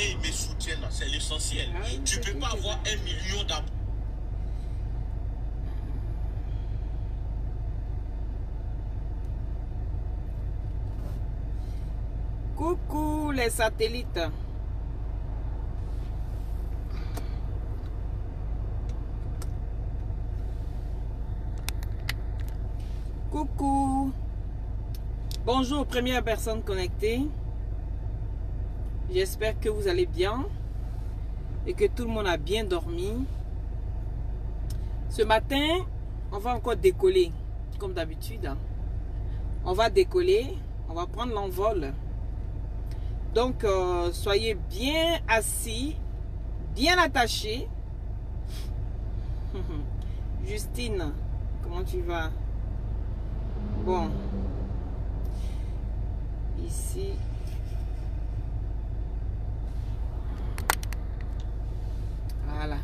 et ils me soutiennent, c'est l'essentiel. Tu ne peux pas avoir 1 million d'abonnés. Coucou les satellites. Coucou. Bonjour première personne connectée. J'espère que vous allez bien et que tout le monde a bien dormi. Ce matin, on va encore décoller comme d'habitude. On va décoller, on va prendre l'envol. Donc, soyez bien assis, bien attachés. Justine, comment tu vas? Bon. Ici. Voilà.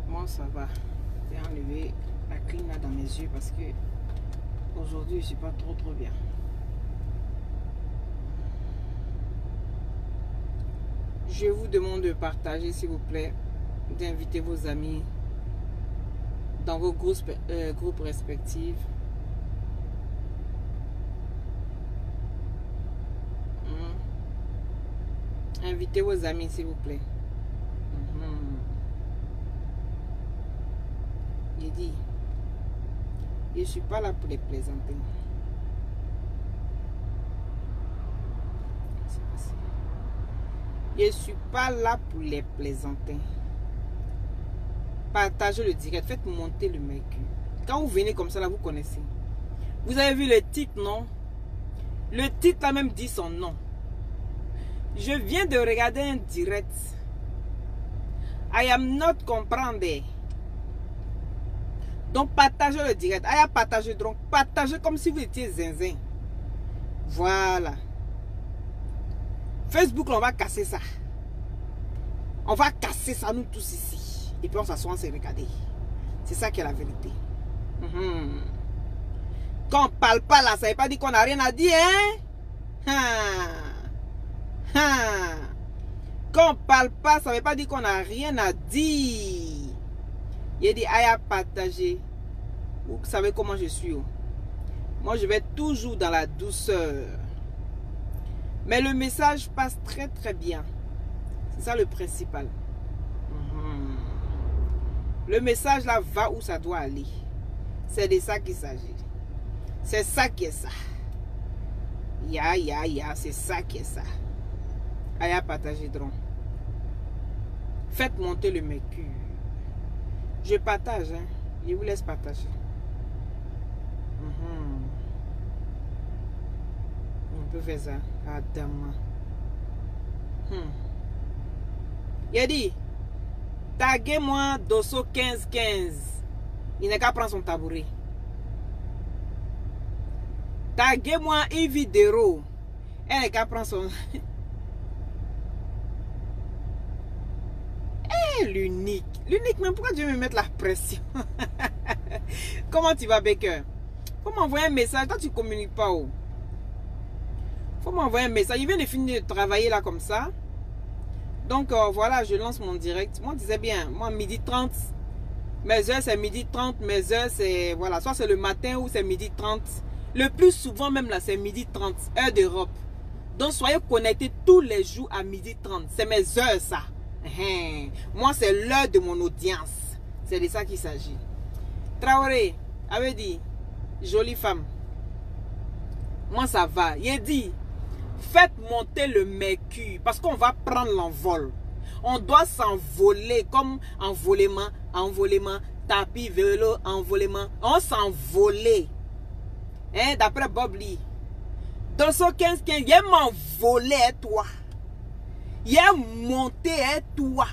Moi, ça va. J'ai enlevé la clim là dans mes yeux parce que aujourd'hui, je ne suis pas trop bien. Je vous demande de partager, s'il vous plaît, d'inviter vos amis dans vos groupes respectifs. Invitez vos amis, s'il vous plaît. J'ai dit, je ne suis pas là pour les plaisanter. Je ne suis pas là pour les plaisanter. Partagez le direct, faites monter le mercure. Quand vous venez comme ça, là, vous connaissez. Vous avez vu le titre, non? Le titre a même dit son nom. Je viens de regarder un direct. I am not comprendre. Donc, partagez le direct. Aya partagez donc. Partagez comme si vous étiez zinzin. Voilà. Facebook, on va casser ça. On va casser ça, nous tous ici. Et puis on s'assoit, on se regarde. C'est ça qui est la vérité. Quand on parle pas là, ça veut pas dire qu'on n'a rien à dire, hein? Quand on parle pas, ça veut pas dire qu'on n'a rien à dire. Il dit, à partager. Vous savez comment je suis. Moi, je vais toujours dans la douceur. Mais le message passe très bien. C'est ça le principal. Le message là va où ça doit aller. C'est de ça qu'il s'agit. C'est ça qui est ça. C'est ça qui est ça. Aya partager drone. Faites monter le mercure. Je partage, hein. Je vous laisse partager. On peut faire ça. Adam. Il a dit, taguez-moi Dosso 1515. Il n'a qu'à prendre son tabouret. Taguez-moi une vidéo. Elle n'a qu'à prendre son... L'unique. L'unique, mais pourquoi tu veux me mettre la pression? Comment tu vas, Baker? Faut m'envoyer un message. Toi, tu communiques pas. Faut m'envoyer un message. Il vient de finir de travailler là comme ça. Donc, voilà, je lance mon direct. Moi, je disais bien, moi, 12h30. Mes heures, c'est 12h30. Mes heures, c'est, voilà, soit c'est le matin ou c'est 12h30. Le plus souvent, même là, c'est 12h30, heure d'Europe. Donc, soyez connectés tous les jours à 12h30. C'est mes heures, ça. Moi, c'est l'heure de mon audience. C'est de ça qu'il s'agit. Traoré avait dit, jolie femme. Moi, ça va. Il a dit, faites monter le mercure parce qu'on va prendre l'envol. On doit s'envoler comme envolement, tapis, vélo, envolement. On s'envolait. D'après Bob Lee. Dans ce 15-15, il a m'envolé, toi. Il a monté, toi.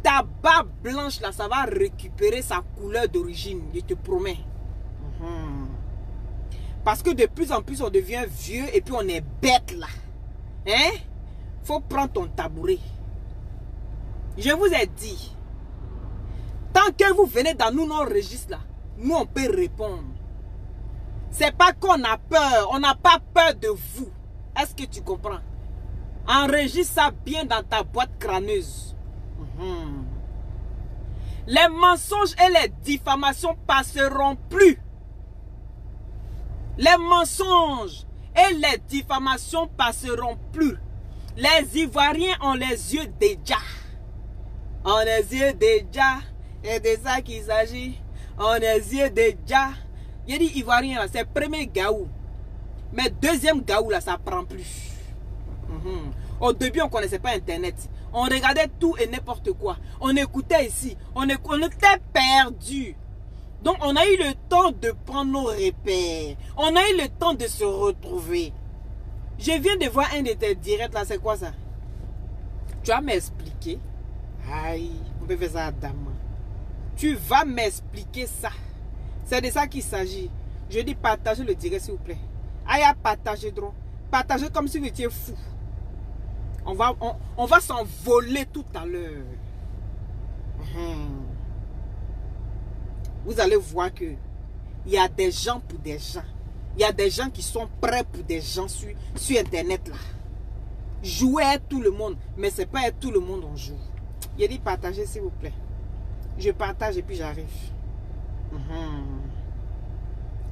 Ta barbe blanche, là, ça va récupérer sa couleur d'origine. Je te promets. Parce que de plus en plus, on devient vieux et puis on est bête, là. Faut prendre ton tabouret. Je vous ai dit, tant que vous venez dans nos registres, là, nous, on peut répondre. C'est pas qu'on a peur. On n'a pas peur de vous. Est-ce que tu comprends? Enregistre ça bien dans ta boîte crâneuse. Les mensonges et les diffamations passeront plus. Les mensonges et les diffamations passeront plus. Les Ivoiriens ont les yeux déjà. On les yeux déjà. C'est de ça qu'il s'agit. On les yeux déjà. Il dit Ivoirien là, c'est le premier gaou. Mais deuxième gaou là, ça prend plus. Au début, on ne connaissait pas Internet. On regardait tout et n'importe quoi. On écoutait ici. On était perdus. Donc, on a eu le temps de prendre nos repères. On a eu le temps de se retrouver. Je viens de voir un de tes directs là. C'est quoi ça? Tu vas m'expliquer. Aïe, on peut faire ça à dame. Tu vas m'expliquer ça. C'est de ça qu'il s'agit. Je dis partagez le direct s'il vous plaît. Aïe, partagez trop. Partagez comme si vous étiez fou. On va s'envoler tout à l'heure. Vous allez voir que il y a des gens pour des gens. Il y a des gens qui sont prêts pour des gens sur Internet là. Jouer à tout le monde, mais c'est pas à tout le monde on joue. Il a dit partagez s'il vous plaît. Je partage et puis j'arrive.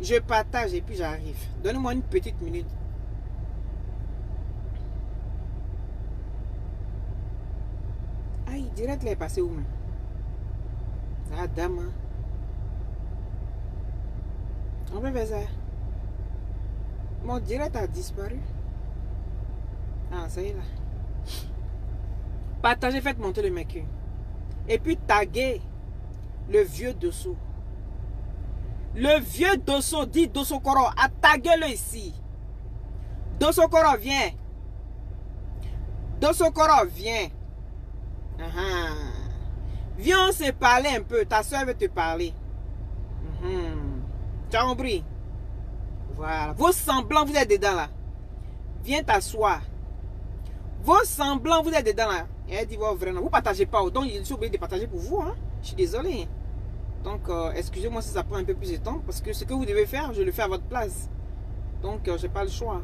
Je partage et puis j'arrive. Donnez-moi une petite minute. Aïe, direct là est passé où même? Ah dame. On peut faire ça. Mon direct a disparu. Ah ça y est là. Partagez, faites monter le mec. Et puis taguez le vieux Dosso. Le vieux Dosso dit Dosso Koro. Taguez-le ici. Dosso Koro, viens. Dosso Koro, viens. Viens, on se parler un peu. Ta soeur veut te parler. Tu as compris? Voilà. Vos semblants, vous êtes dedans là. Viens t'asseoir. Vos semblants, vous êtes dedans là. Elle dit vraiment. Vous ne partagez pas. Donc, je suis obligé de partager pour vous. Hein? Je suis désolé. Donc, excusez-moi si ça prend un peu plus de temps. Parce que ce que vous devez faire, je le fais à votre place. Donc, je n'ai pas le choix.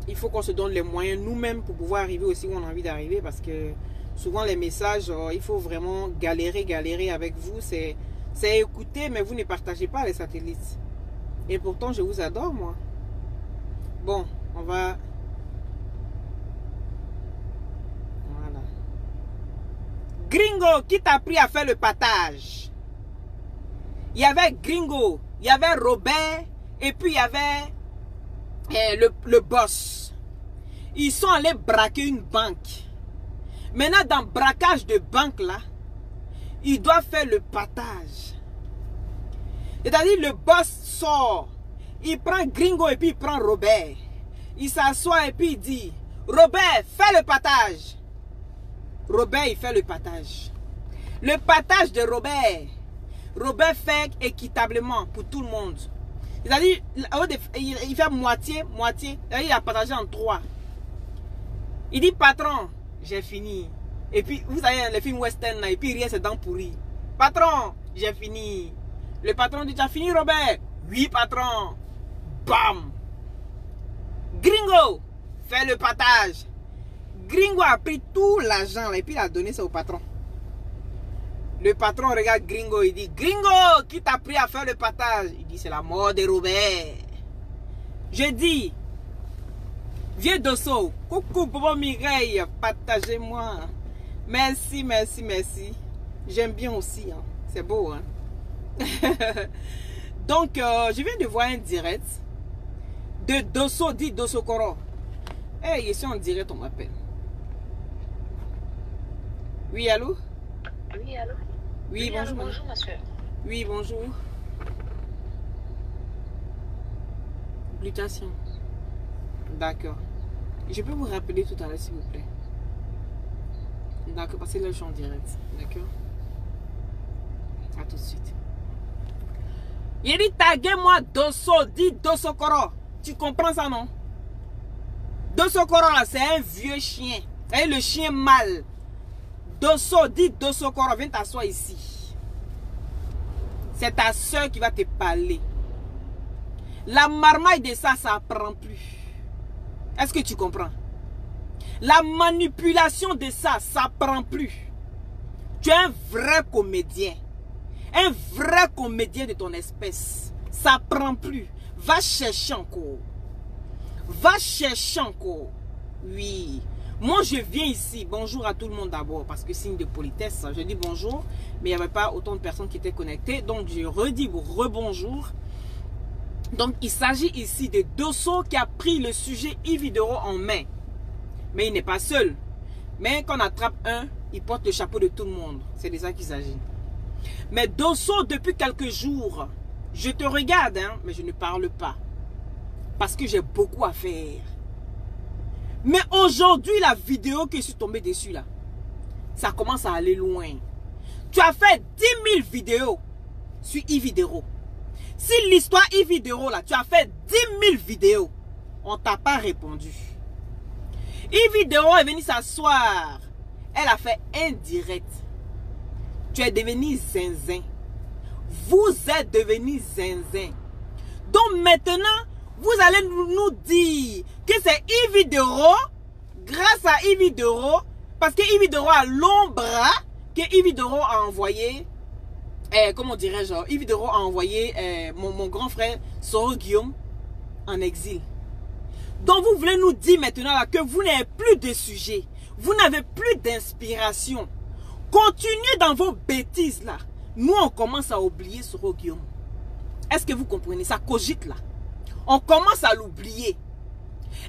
Il faut qu'on se donne les moyens nous-mêmes pour pouvoir arriver aussi où on a envie d'arriver. Parce que souvent, les messages, il faut vraiment galérer avec vous. C'est écouter, mais vous ne partagez pas les satellites. Et pourtant, je vous adore, moi. Bon, on va... Voilà. Gringo, qui t'a appris à faire le partage? Il y avait Gringo, il y avait Robert, et puis il y avait le boss. Ils sont allés braquer une banque. Maintenant, dans le braquage de banque, là, ils doivent faire le partage. C'est-à-dire, le boss sort. Il prend Gringo et puis il prend Robert. Il s'assoit et puis il dit, Robert, fais le partage. Robert, il fait le partage. Le partage de Robert. Robert fait équitablement pour tout le monde. C'est-à-dire, il fait moitié. Il a partagé en 3. Il dit, patron, j'ai fini. Et puis, vous savez, les films western, et puis rien, c'est dents pourries. Patron, j'ai fini. Le patron dit, tu as fini, Robert? Oui, patron. Bam. Gringo, fais le partage. Gringo a pris tout l'argent et puis il a donné ça au patron. Le patron regarde Gringo, il dit, Gringo, qui t'a appris à faire le partage? Il dit, c'est la mort de Robert. Je dis, vieux Dosso, coucou Bobo Mireille, partagez-moi. Merci. J'aime bien aussi, hein. C'est beau, hein. Donc, je viens de voir un direct de Dosso, dit Dosso Koro. Hey, ici en direct, on m'appelle. Oui, allô? Oui, allô? Oui, bonjour. Allô, bonjour, monsieur. Oui, bonjour. Glutation. D'accord. Je peux vous rappeler tout à l'heure, s'il vous plaît. D'accord, parce que là, je suis en direct. D'accord? À tout de suite. Il dit, taguez-moi Dosso, dit Dosso Koro. Tu comprends ça, non? Dosso Koro, là, c'est un vieux chien. Et le chien mâle. Dosso, dit Dosso Koro, viens t'asseoir ici. C'est ta soeur qui va te parler. La marmaille de ça, ça prend plus. Est-ce que tu comprends? La manipulation de ça, ça prend plus. Tu es un vrai comédien. Un vrai comédien de ton espèce. Ça prend plus. Va chercher encore. Va chercher encore. Oui. Moi, je viens ici. Bonjour à tout le monde d'abord. Parce que signe de politesse, je dis bonjour. Mais il n'y avait pas autant de personnes qui étaient connectées. Donc, je redis rebonjour. Donc, il s'agit ici de Dosso qui a pris le sujet Ividoro en main. Mais il n'est pas seul. Mais quand on attrape un, il porte le chapeau de tout le monde. C'est de ça qu'il s'agit. Mais Dosso, depuis quelques jours, je te regarde, hein, mais je ne parle pas. Parce que j'ai beaucoup à faire. Mais aujourd'hui, la vidéo que je suis tombée dessus, là, ça commence à aller loin. Tu as fait 10 000 vidéos sur Ividoro. Si l'histoire Ividoro, là, tu as fait 10 000 vidéos, on t'a pas répondu. Ividoro est venue s'asseoir. Elle a fait indirect. Tu es devenu zinzin. Vous êtes devenu zinzin. Donc maintenant, vous allez nous dire que c'est Ividoro, grâce à Ividoro, parce que Ividoro a long bras, que Ividoro a envoyé, comment dirais-je, Ividoro a envoyé mon grand frère Soro Guillaume en exil. Donc vous voulez nous dire maintenant là, que vous n'avez plus de sujet, vous n'avez plus d'inspiration. Continuez dans vos bêtises là. Nous on commence à oublier Soro Guillaume. Est-ce que vous comprenez? Ça cogite là. On commence à l'oublier.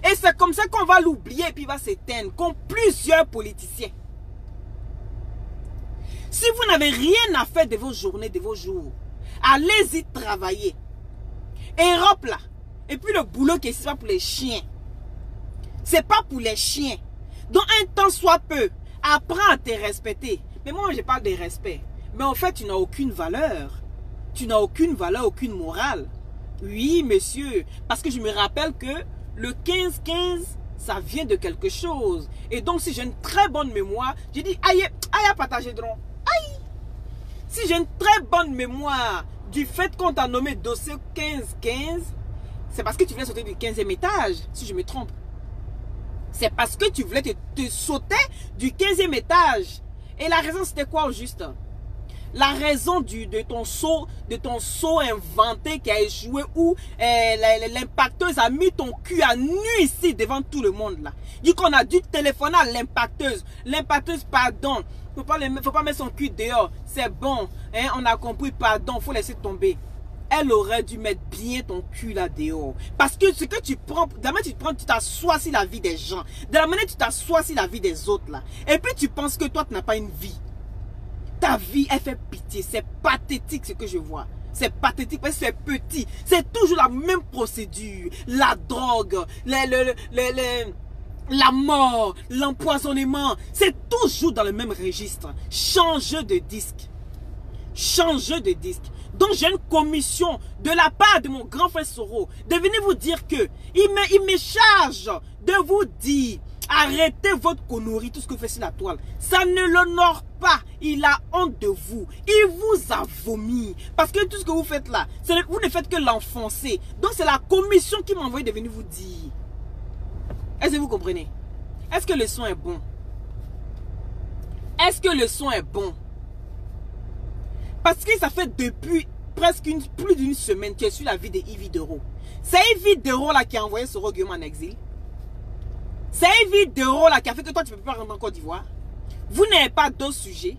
Et c'est comme ça qu'on va l'oublier et puis il va s'éteindre, comme plusieurs politiciens. Si vous n'avez rien à faire de vos journées, de vos jours, allez-y travailler. Europe là. Et puis le boulot qui est pas pour les chiens. C'est pas pour les chiens. Donc un temps soit peu, apprends à te respecter. Mais moi je parle de respect. Mais en fait tu n'as aucune valeur. Tu n'as aucune valeur, aucune morale. Oui monsieur. Parce que je me rappelle que le 15-15, ça vient de quelque chose. Et donc si j'ai une très bonne mémoire, j'ai dit aïe, aïe partager dron. Aïe. Si j'ai une très bonne mémoire du fait qu'on t'a nommé dossier 15-15, c'est parce que tu voulais sauter du 15e étage, si je me trompe. C'est parce que tu voulais te sauter du 15e étage. Et la raison c'était quoi au juste? La raison de ton saut inventé qui a échoué où l'impacteuse a mis ton cul à nu ici devant tout le monde là. Dit qu'on a dû téléphoner à l'impacteuse. L'impacteuse, pardon. Faut pas mettre son cul dehors. C'est bon. Hein, on a compris, pardon. Faut laisser tomber. Elle aurait dû mettre bien ton cul là dehors. Parce que ce que tu prends, d'abord tu t'assois sur la vie des gens. De la manière tu t'assois sur la vie des autres là. Et puis tu penses que toi tu n'as pas une vie. Ta vie, elle fait pitié. C'est pathétique ce que je vois. C'est pathétique parce que c'est petit. C'est toujours la même procédure. La drogue, la mort, l'empoisonnement. C'est toujours dans le même registre. Change de disque. Change de disque. Donc j'ai une commission de la part de mon grand frère Soro de venir vous dire que il me charge de vous dire arrêtez votre connerie, tout ce que vous faites sur la toile. Ça ne l'honore pas. Il a honte de vous. Il vous a vomi. Parce que tout ce que vous faites là, vous ne faites que l'enfoncer. Donc c'est la commission qui m'a envoyé de venir vous dire. Est-ce que vous comprenez? Est-ce que le son est bon? Est-ce que le son est bon? Parce que ça fait depuis presque plus d'une semaine que je suis la vie de Ividoro. C'est Ividoro là qui a envoyé Soro Guillaume en exil. C'est Ividoro là qui a fait que toi tu ne peux pas rentrer en Côte d'Ivoire. Vous n'avez pas d'autres sujets.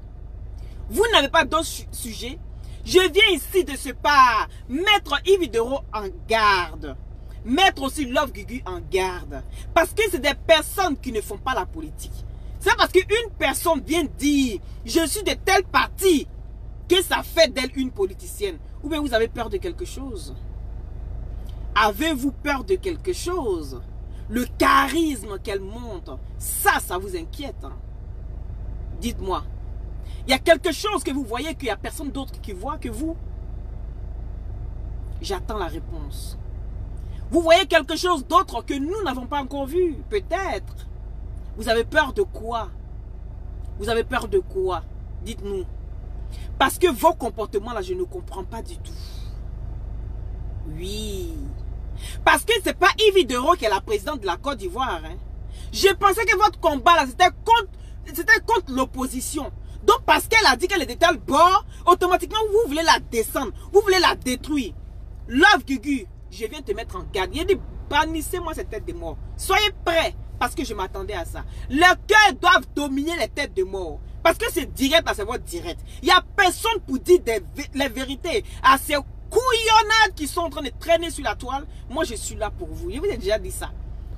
Vous n'avez pas d'autres sujets. Je viens ici de ce pas mettre Ividoro en garde. Mettre aussi Love Gugu en garde. Parce que c'est des personnes qui ne font pas la politique. C'est parce qu'une personne vient dire je suis de tel parti que ça fait d'elle une politicienne. Ou bien vous avez peur de quelque chose? Avez-vous peur de quelque chose? Le charisme qu'elle montre, ça vous inquiète. Hein? Dites-moi. Il y a quelque chose que vous voyez qu'il n'y a personne d'autre qui voit que vous? J'attends la réponse. Vous voyez quelque chose d'autre que nous n'avons pas encore vu? Peut-être. Vous avez peur de quoi? Vous avez peur de quoi? Dites-nous. Parce que vos comportements là, je ne comprends pas du tout. Oui. Parce que c'est pas Yves Dero qui est la présidente de la Côte d'Ivoire. Hein. Je pensais que votre combat là, c'était contre l'opposition. Donc parce qu'elle a dit qu'elle était de tel bord, automatiquement vous voulez la descendre. Vous voulez la détruire. Love Gugu, je viens te mettre en garde. Il a dit, bannissez-moi cette tête de mort. Soyez prêts, parce que je m'attendais à ça. Leurs cœurs doivent dominer les têtes de mort. Parce que c'est direct à savoir direct. Il n'y a personne pour dire les vérités à ces couillonnades qui sont en train de traîner sur la toile. Moi, je suis là pour vous. Je vous ai déjà dit ça.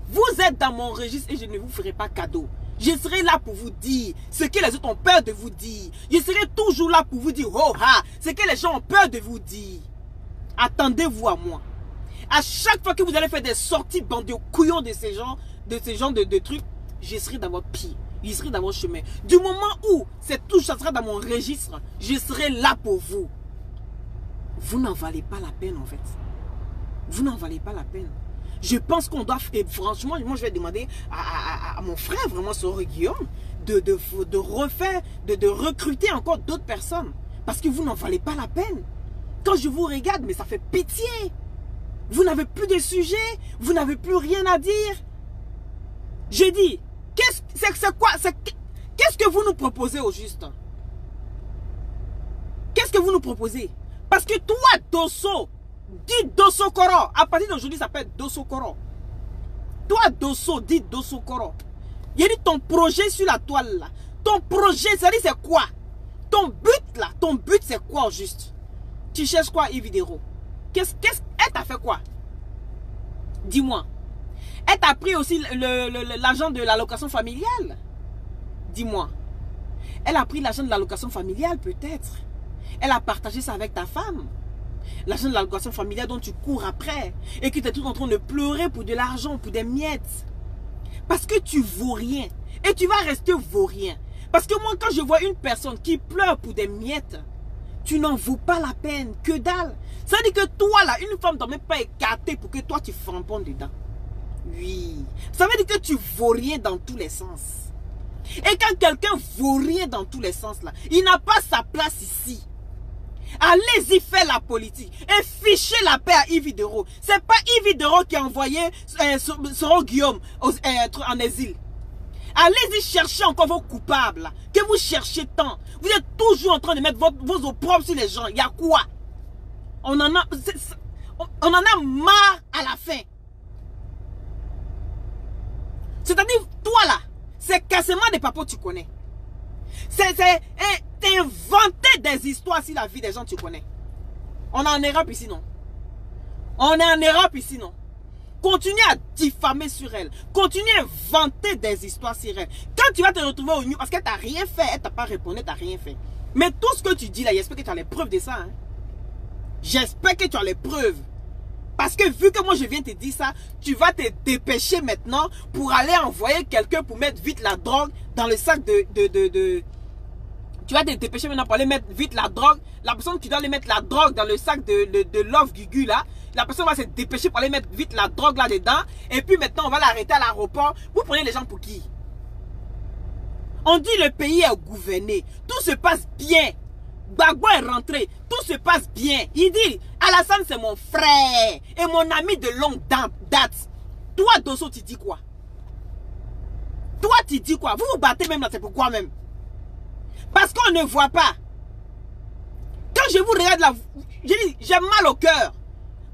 Vous êtes dans mon registre et je ne vous ferai pas cadeau. Je serai là pour vous dire ce que les autres ont peur de vous dire. Je serai toujours là pour vous dire, oh ha, ce que les gens ont peur de vous dire. Attendez-vous à moi. À chaque fois que vous allez faire des sorties bandées aux couillons de ces gens, de trucs, je serai dans votre pied. Je serai dans votre chemin. Du moment où cette touche ça sera dans mon registre, je serai là pour vous. Vous n'en valez pas la peine en fait. Vous n'en valez pas la peine. Je pense qu'on doit, et franchement, moi je vais demander à mon frère, vraiment sur Guillaume, de refaire, de recruter encore d'autres personnes. Parce que vous n'en valez pas la peine. Quand je vous regarde, mais ça fait pitié. Vous n'avez plus de sujet, vous n'avez plus rien à dire. Je dis, qu'est-ce que vous nous proposez au juste? Qu'est-ce que vous nous proposez? Parce que toi, Dosso, dis Dosso Koro. À partir d'aujourd'hui, ça s'appelle Dosso Koro. Toi, Dosso, dis Dosso Koro. Il y a dit ton projet sur la toile là. Ton projet, ça dit c'est quoi? Ton but là, ton but c'est quoi au juste? Tu cherches quoi, Yves Dero? Elle t'a fait quoi? Dis-moi. Elle t'a pris aussi l'argent de l'allocation familiale? Dis-moi. Elle a pris l'argent de l'allocation familiale peut-être. Elle a partagé ça avec ta femme. L'argent de l'allocation familiale dont tu cours après. Et que tu es tout en train de pleurer pour de l'argent, pour des miettes. Parce que tu vaux rien. Et tu vas rester vaurien. Parce que moi, quand je vois une personne qui pleure pour des miettes, tu n'en vaux pas la peine, que dalle. Ça veut dire que toi là, une femme ne doit même pas écarter pour que toi tu framponnes dedans. Oui. Ça veut dire que tu vaux rien dans tous les sens. Et quand quelqu'un vaut rien dans tous les sens là, il n'a pas sa place ici. Allez-y faire la politique et fichez la paix à Yves Dero. C'est pas Yves Dero qui a envoyé Soro Guillaume en exil. Allez-y chercher encore vos coupables là, que vous cherchez tant. Vous êtes toujours en train de mettre vos opprobles sur les gens. Il y a quoi? On en a marre à la fin. C'est-à-dire, toi là, c'est quasiment des papos que tu connais. C'est inventer des histoires sur la vie des gens que tu connais. On est en Europe ici, non? On est en Europe ici, non? Continue à diffamer sur elle. Continue à inventer des histoires sur elle. Quand tu vas te retrouver au nu, parce qu'elle t'a rien fait, elle t'a pas répondu, elle t'a rien fait. Mais tout ce que tu dis là, j'espère que tu as les preuves de ça. Hein? J'espère que tu as les preuves. Parce que vu que moi je viens te dire ça, tu vas te dépêcher maintenant pour aller envoyer quelqu'un pour mettre vite la drogue dans le sac Tu vas te dépêcher maintenant pour aller mettre vite la drogue. La personne qui doit aller mettre la drogue dans le sac de Love Gugu là, la personne va se dépêcher pour aller mettre vite la drogue là dedans. Et puis maintenant on va l'arrêter à l'aéroport. Vous prenez les gens pour qui? On dit le pays est gouverné. Tout se passe bien. Gbagbo est rentré. Tout se passe bien. Il dit, Alassane c'est mon frère. Et mon ami de longue date. Toi Dosso tu dis quoi? Toi tu dis quoi? Vous vous battez même là, c'est pourquoi même? Parce qu'on ne voit pas. Quand je vous regarde là, j'ai mal au cœur.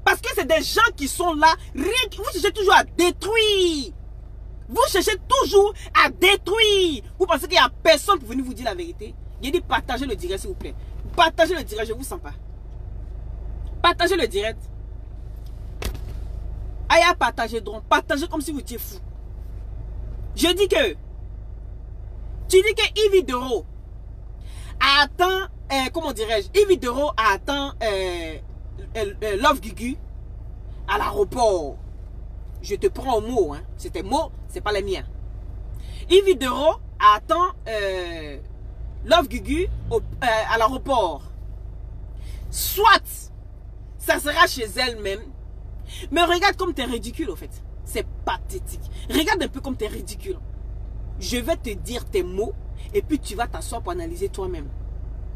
Parce que c'est des gens qui sont là. Vous cherchez toujours à détruire. Vous cherchez toujours à détruire. Vous pensez qu'il n'y a personne pour venir vous dire la vérité? J'ai dit partagez le direct s'il vous plaît. Partagez le direct, je ne vous sens pas. Partagez le direct. Aïe, partagez donc. Partagez comme si vous étiez fou. Je dis que... Tu dis que Yves Dero attend... comment dirais-je? Yves Dero attend Love Gugu à l'aéroport. Je te prends au mot. Hein. C'est tes mots, c'est pas les miens. Yves Dero attend... Love Gugu à l'aéroport. Soit ça sera chez elle-même. Mais regarde comme tu es ridicule au fait. C'est pathétique. Regarde un peu comme tu es ridicule. Je vais te dire tes mots et puis tu vas t'asseoir pour analyser toi-même.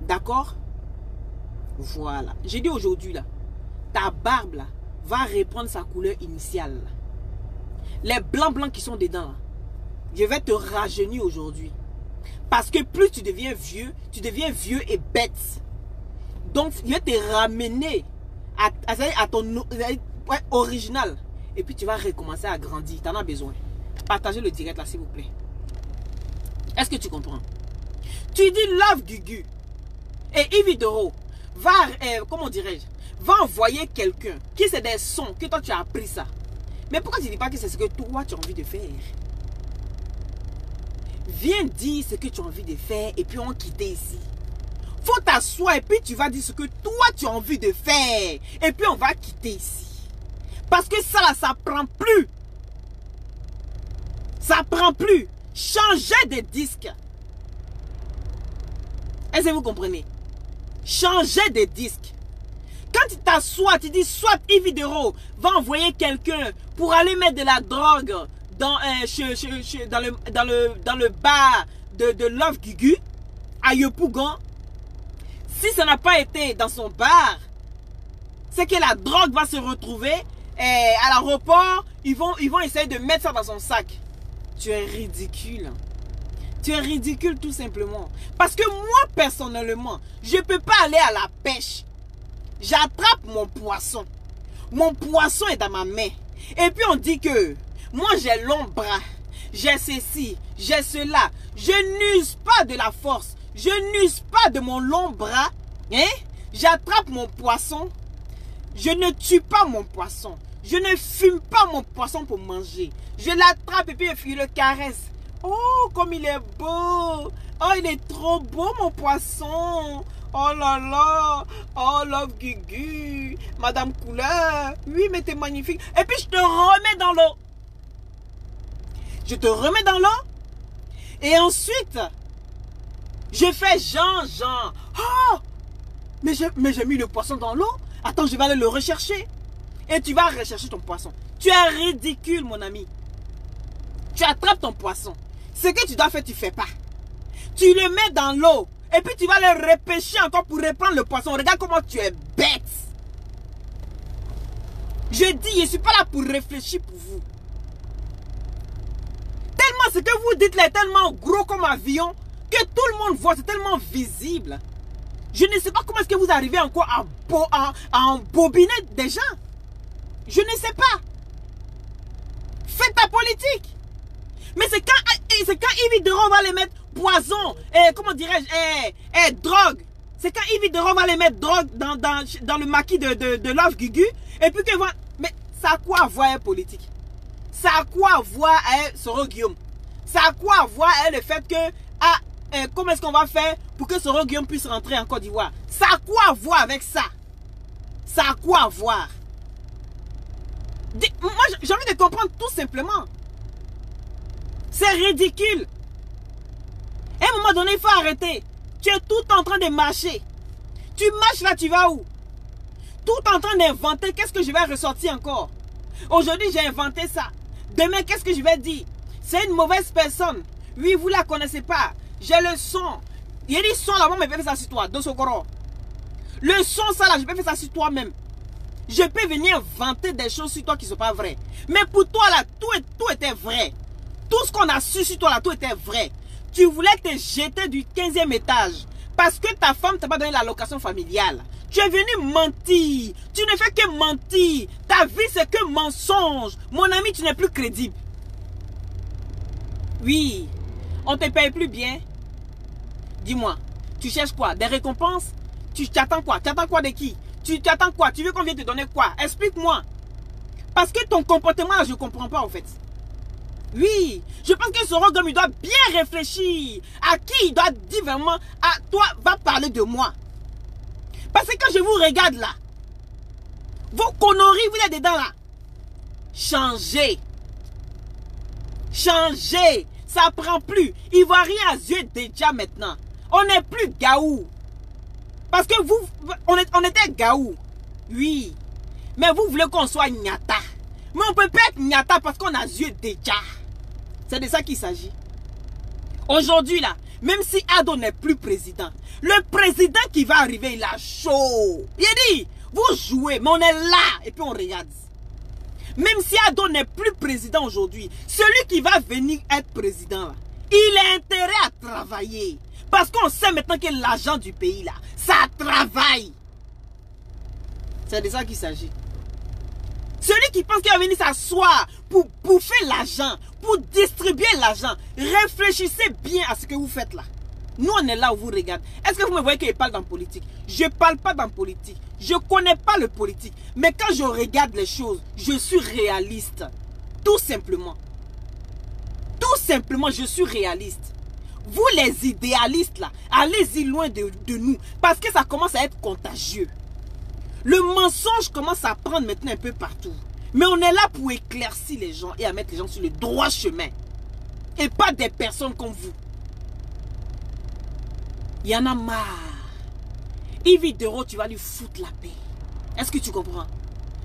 D'accord? Voilà. J'ai dit aujourd'hui, là, ta barbe, là, va reprendre sa couleur initiale. Là. Les blancs qui sont dedans, là, je vais te rajeunir aujourd'hui. Parce que plus tu deviens vieux et bête. Donc, je vais te ramener à ton original. Et puis, tu vas recommencer à grandir. Tu en as besoin. Partagez le direct là, s'il vous plaît. Est-ce que tu comprends? Tu dis Love Gugu. Et Yves Doro va, comment dirais-je, va envoyer quelqu'un qui c'est des sons que toi tu as appris ça. Mais pourquoi tu ne dis pas que c'est ce que toi tu as envie de faire? Viens dire ce que tu as envie de faire et puis on quitte ici. Faut t'asseoir et puis tu vas dire ce que toi tu as envie de faire. Et puis on va quitter ici. Parce que ça là, ça prend plus. Ça prend plus. Changez de disque. Est-ce que vous comprenez? Changez de disque. Quand tu t'assois, tu dis soit Yves Doro va envoyer quelqu'un pour aller mettre de la drogue dans le bar de Love Gugu à Yopougon. Si ça n'a pas été dans son bar, c'est que la drogue va se retrouver à l'aéroport. Ils vont essayer de mettre ça dans son sac. Tu es ridicule. Tu es ridicule tout simplement. Parce que moi personnellement, je ne peux pas aller à la pêche. J'attrape mon poisson. Mon poisson est dans ma main. Et puis on dit que moi j'ai long bras. J'ai ceci, j'ai cela. Je n'use pas de la force. Je n'use pas de mon long bras. Hein? J'attrape mon poisson. Je ne tue pas mon poisson. Je ne fume pas mon poisson pour manger. Je l'attrape et puis je le caresse. Oh, comme il est beau. Oh, il est trop beau mon poisson. Oh là là. Oh, Love Gugu. Madame Couleur. Oui, mais t'es magnifique. Et puis je te remets dans l'eau. Je te remets dans l'eau. Et ensuite, je fais Jean. Oh, mais j'ai mis le poisson dans l'eau. Attends, je vais aller le rechercher. Et tu vas rechercher ton poisson. Tu es ridicule, mon ami. Tu attrapes ton poisson. Ce que tu dois faire, tu ne fais pas. Tu le mets dans l'eau. Et puis tu vas le repêcher encore pour reprendre le poisson. Regarde comment tu es bête. Je dis, je ne suis pas là pour réfléchir pour vous. Tellement ce que vous dites là est tellement gros comme avion que tout le monde voit. C'est tellement visible. Je ne sais pas comment est-ce que vous arrivez encore à embobiner des gens. Je ne sais pas. Faites ta politique. Mais c'est quand Yves Doro va les mettre poison, comment dirais-je, drogue. C'est quand Yves Doro va les mettre drogue dans le maquis de Love Gugu. Et puis que va. Mais ça a quoi à voir politique? Ça a quoi à voir avec Soro Guillaume? Ça a quoi à voir avec le fait que comment est-ce qu'on va faire pour que Soro Guillaume puisse rentrer en Côte d'Ivoire? Ça a quoi à voir avec ça? Ça a quoi à voir? Moi, j'ai envie de comprendre tout simplement. C'est ridicule. À un moment donné, il faut arrêter. Tu es tout en train de marcher. Tu marches là, tu vas où? Tout en train d'inventer. Qu'est-ce que je vais ressortir encore? Aujourd'hui, j'ai inventé ça. Demain, qu'est-ce que je vais dire? C'est une mauvaise personne. Oui, vous ne la connaissez pas. J'ai le son. Il y a des sons là, moi, je peux faire ça sur toi. Dans ce corps. Le son, ça là, je peux faire ça sur toi-même. Je peux venir inventer des choses sur toi qui ne sont pas vraies. Mais pour toi là, tout était vrai. Tout ce qu'on a su sur toi là, tout était vrai. Tu voulais te jeter du 15e étage. Parce que ta femme t'a pas donné l'allocation familiale. Tu es venu mentir. Tu ne fais que mentir. Ta vie c'est que mensonge. Mon ami, tu n'es plus crédible. Oui. On te paye plus bien. Dis-moi. Tu cherches quoi? Des récompenses? Tu attends quoi? Tu attends quoi de qui? Tu attends quoi? Tu veux qu'on vienne te donner quoi? Explique-moi. Parce que ton comportement là, je ne comprends pas en fait. Oui, je pense que Soro Guillaume, il doit bien réfléchir à qui il doit dire vraiment, à toi, va parler de moi. Parce que quand je vous regarde là, vos conneries, vous êtes dedans là. Changez. Changez. Ça prend plus. Ivoirien à yeux déjà maintenant. On n'est plus gaou. Parce que vous, on était gaou. Oui. Mais vous voulez qu'on soit Nyata. Mais on ne peut pas être Nyata parce qu'on a yeux déjà. C'est de ça qu'il s'agit. Aujourd'hui là, Même si Ado n'est plus président, le président qui va arriver, il a chaud. Il a dit, vous jouez, mais on est là et puis on regarde. Même si Ado n'est plus président aujourd'hui, celui qui va venir être président, là, il a intérêt à travailler. Parce qu'on sait maintenant que l'argent du pays, là, ça travaille. C'est de ça qu'il s'agit. Celui qui pense qu'il va venir s'asseoir pour bouffer l'argent, pour distribuer l'argent, réfléchissez bien à ce que vous faites là. Nous, on est là où vous regardez. Est-ce que vous me voyez que je parle dans politique? Je ne parle pas dans politique. Je ne connais pas le politique. Mais quand je regarde les choses, je suis réaliste. Tout simplement. Tout simplement, je suis réaliste. Vous, les idéalistes là, allez-y loin de nous. Parce que ça commence à être contagieux. Le mensonge commence à prendre maintenant un peu partout. Mais on est là pour éclaircir les gens et à mettre les gens sur le droit chemin. Et pas des personnes comme vous. Il y en a marre. Yves Dero, tu vas lui foutre la paix. Est-ce que tu comprends?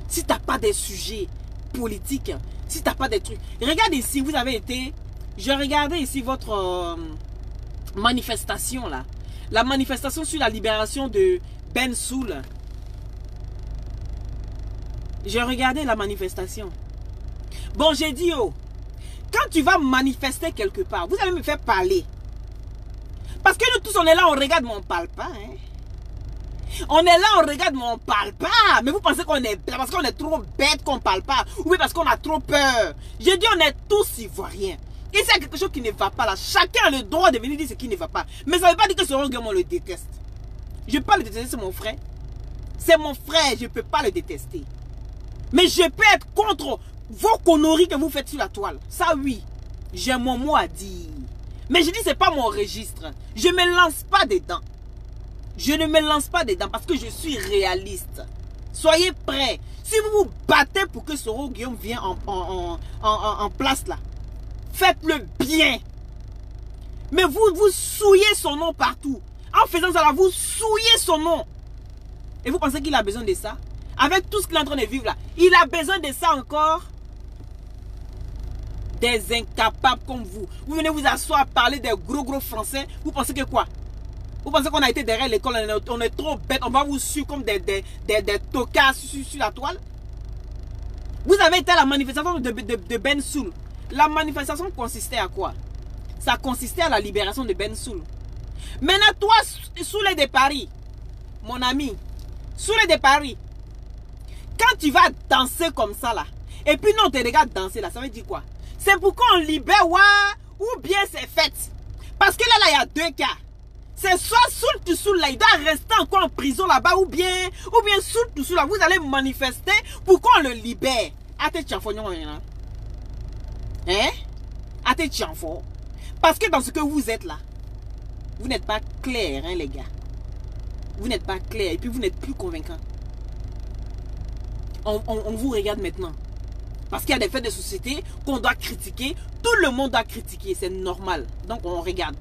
Si tu n'as pas des sujets politiques, si tu n'as pas des trucs. Regarde ici, vous avez été... Je regardais ici votre manifestation là. La manifestation sur la libération de Ben Soul. J'ai regardé la manifestation. Bon, j'ai dit, oh, quand tu vas manifester quelque part, vous allez me faire parler. Parce que nous tous, on est là, on regarde, mais on ne parle pas. Hein? On est là, on regarde, mais on ne parle pas. Mais vous pensez qu'on est parce qu'on est trop bête qu'on ne parle pas. Ou bien parce qu'on a trop peur. J'ai dit, on est tous ivoiriens. Et s'il y a quelque chose qui ne va pas là, chacun a le droit de venir dire ce qui ne va pas. Mais ça ne veut pas dire que ce Roguem, on le déteste. Je ne peux pas le détester, c'est mon frère. C'est mon frère, je ne peux pas le détester. Mais je peux être contre vos conneries que vous faites sur la toile. Ça oui, j'ai mon mot à dire. Mais je dis c'est pas mon registre. Je ne me lance pas dedans. Je ne me lance pas dedans parce que je suis réaliste. Soyez prêts. Si vous vous battez pour que Soro Guillaume vienne en place là, faites-le bien. Mais vous souillez son nom partout. En faisant ça là, vous souillez son nom. Et vous pensez qu'il a besoin de ça? Avec tout ce qu'il est en train de vivre là, il a besoin de ça encore. Des incapables comme vous. Vous venez vous asseoir à parler des gros français. Vous pensez que quoi? Vous pensez qu'on a été derrière l'école, on est trop bête, on va vous suivre comme des tocards sur la toile? Vous avez été à la manifestation de Ben Soul. La manifestation consistait à quoi? Ça consistait à la libération de Ben Soul. Maintenant, toi, Soulé de Paris, mon ami, Soulé de Paris, quand tu vas danser comme ça là, et puis non, on te regarde danser là, ça veut dire quoi? C'est pour qu'on libère ou bien c'est fait. Parce que là, il y a deux cas. C'est soit Soul to Soul là, il doit rester encore en prison là-bas, ou bien Soul to Soul là, vous allez manifester pour qu'on le libère. Ate tchanfognon, hein? Ate tchanfo. Parce que dans ce que vous êtes là, vous n'êtes pas clair, hein, les gars. Vous n'êtes pas clair et puis vous n'êtes plus convaincant. On vous regarde maintenant. Parce qu'il y a des faits de société qu'on doit critiquer. Tout le monde doit critiquer, c'est normal. Donc on regarde.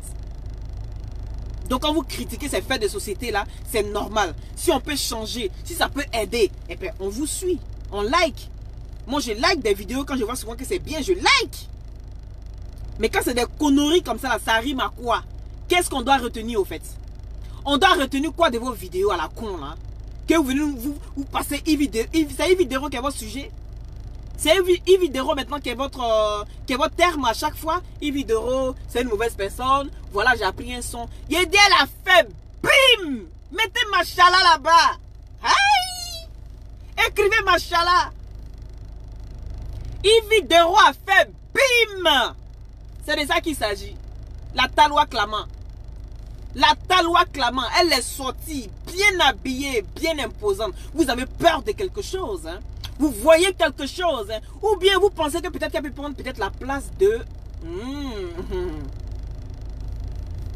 Donc quand vous critiquez ces faits de société là, c'est normal. Si on peut changer, si ça peut aider, eh bien on vous suit, on like. Moi je like des vidéos quand je vois souvent que c'est bien, je like. Mais quand c'est des conneries comme ça là, ça rime à quoi? Qu'est-ce qu'on doit retenir au fait? On doit retenir quoi de vos vidéos à la con là? Que vous venez vous passez Yves Dero qui est votre sujet? C'est Yves Dero maintenant qui est votre terme à chaque fois. Yves Dero, c'est une mauvaise personne. Voilà, j'ai appris un son. Il dit, elle a fait bim! Mettez Machala là-bas. Aïe! Écrivez Machala. Yves Dero a fait bim! C'est de ça qu'il s'agit. La Talois clamant. La Talois clamant, elle est sortie bien habillée, bien imposante. Vous avez peur de quelque chose, hein? Vous voyez quelque chose, hein? Ou bien vous pensez que peut-être qu'elle peut prendre peut-être la place de...